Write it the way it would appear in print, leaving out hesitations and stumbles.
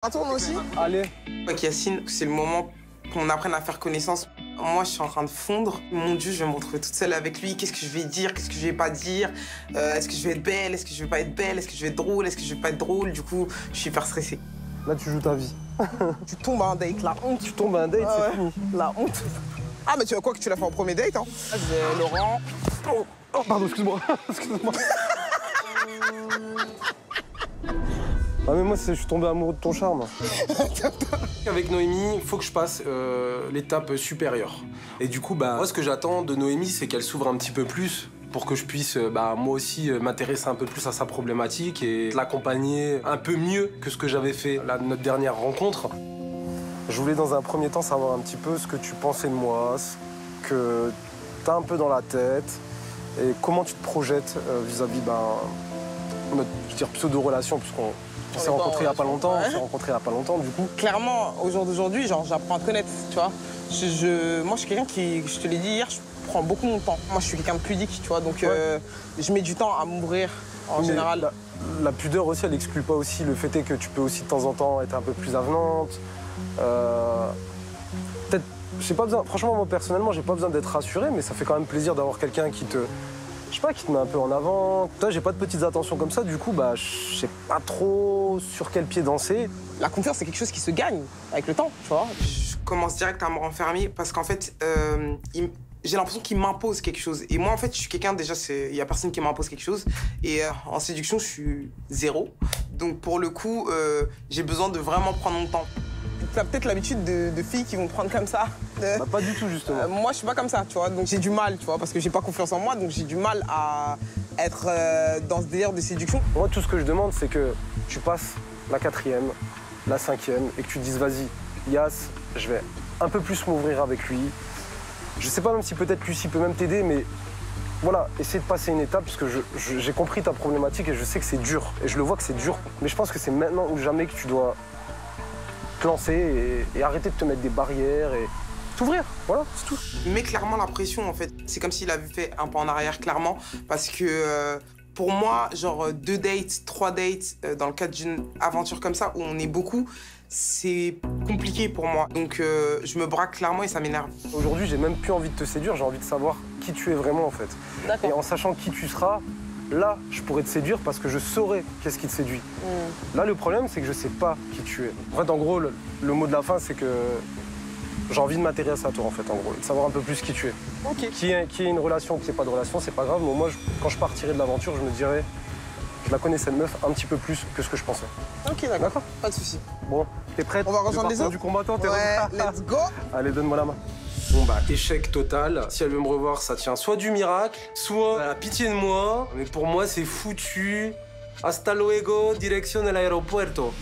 Un tourne aussi. Allez. Avec Yacine, c'est le moment qu'on apprenne à faire connaissance. Moi, je suis en train de fondre. Mon Dieu, je vais me retrouver toute seule avec lui. Qu'est-ce que je vais dire? Qu'est-ce que je vais pas dire? Est-ce que je vais être belle? Est-ce que je vais pas être belle? Est-ce que je vais être drôle? Est-ce que je vais pas être drôle? Du coup, je suis hyper stressée. Là, tu joues ta vie. Tu tombes à un date, la honte. Tu tombes à un date, c'est fini. La honte. Ah, mais tu vois quoi que tu l'as fait en premier date, hein? J'ai Laurent. Oh, pardon, excuse-moi. Excuse-moi. Ah mais moi, je suis tombé amoureux de ton charme. Avec Noémie, il faut que je passe l'étape supérieure. Et du coup, moi, ce que j'attends de Noémie, c'est qu'elle s'ouvre un petit peu plus pour que je puisse, moi aussi, m'intéresser un peu plus à sa problématique et l'accompagner un peu mieux que ce que j'avais fait là, notre dernière rencontre. Je voulais dans un premier temps savoir un petit peu ce que tu pensais de moi, ce que t'as un peu dans la tête et comment tu te projettes vis-à-vis notre pseudo-relation, puisqu'on s'est rencontrés il n'y a pas longtemps, ouais. on s'est rencontrés il n'y a pas longtemps, du coup. Clairement, au jour d'aujourd'hui, genre, j'apprends à te connaître, tu vois. Moi, je suis quelqu'un qui, je te l'ai dit hier, je prends beaucoup mon temps. Moi, je suis quelqu'un de pudique, tu vois, donc je mets du temps à m'ouvrir, en général. La pudeur aussi, elle n'exclut pas aussi le fait est que tu peux aussi de temps en temps être un peu plus avenante. Peut-être, j'ai pas besoin, franchement, moi, personnellement, j'ai pas besoin d'être rassuré, mais ça fait quand même plaisir d'avoir quelqu'un qui te... Je sais pas, qui te met un peu en avant. Toi, j'ai pas de petites attentions comme ça, du coup, je sais pas trop sur quel pied danser. La confiance, c'est quelque chose qui se gagne avec le temps, tu vois. Je commence direct à me renfermer parce qu'en fait, j'ai l'impression qu'il m'impose quelque chose. Et moi, en fait, je suis quelqu'un, déjà, il y a personne qui m'impose quelque chose. Et en séduction, je suis zéro. Donc, pour le coup, j'ai besoin de vraiment prendre mon temps. T'as peut-être l'habitude de filles qui vont te prendre comme ça. Pas du tout, justement. Moi, je suis pas comme ça, tu vois. Donc, j'ai du mal, tu vois, parce que j'ai pas confiance en moi. Donc, j'ai du mal à être dans ce délire de séduction. Moi, tout ce que je demande, c'est que tu passes la 4e, la 5e, et que tu te dises, vas-y, Yass, je vais un peu plus m'ouvrir avec lui. Je sais pas même si peut-être Lucie peut même t'aider, mais voilà, essaie de passer une étape, parce que j'ai compris ta problématique et je sais que c'est dur. Et je le vois que c'est dur. Mais je pense que c'est maintenant ou jamais que tu dois te lancer et arrêter de te mettre des barrières et t'ouvrir, voilà, c'est tout. Il met clairement la pression, en fait. C'est comme s'il avait fait un pas en arrière, clairement, parce que pour moi, genre 2 dates, 3 dates, dans le cadre d'une aventure comme ça, où on est beaucoup, c'est compliqué pour moi. Donc je me braque clairement et ça m'énerve. Aujourd'hui, j'ai même plus envie de te séduire, j'ai envie de savoir qui tu es vraiment, en fait. Et en sachant qui tu seras, là, je pourrais te séduire parce que je saurais qu'est-ce qui te séduit. Là, le problème, c'est que je sais pas qui tu es. En fait, en gros, le mot de la fin, c'est que j'ai envie de m'intéresser à toi, en fait, en gros, et de savoir un peu plus qui tu es. Ok. Qui est une relation, qui n'est pas de relation, c'est pas grave, mais moi, quand je partirai de l'aventure, je me dirais, je la connais, cette meuf, un petit peu plus que ce que je pensais. Ok, d'accord. Pas de souci. Bon, t'es prête? On va rejoindre les autres du combattant, t'es Ouais, prête? let's go. Allez, donne-moi la main. Bon, échec total. Si elle veut me revoir, ça tient soit du miracle, soit la pitié de moi. Mais pour moi, c'est foutu. Hasta luego, direction el aeropuerto.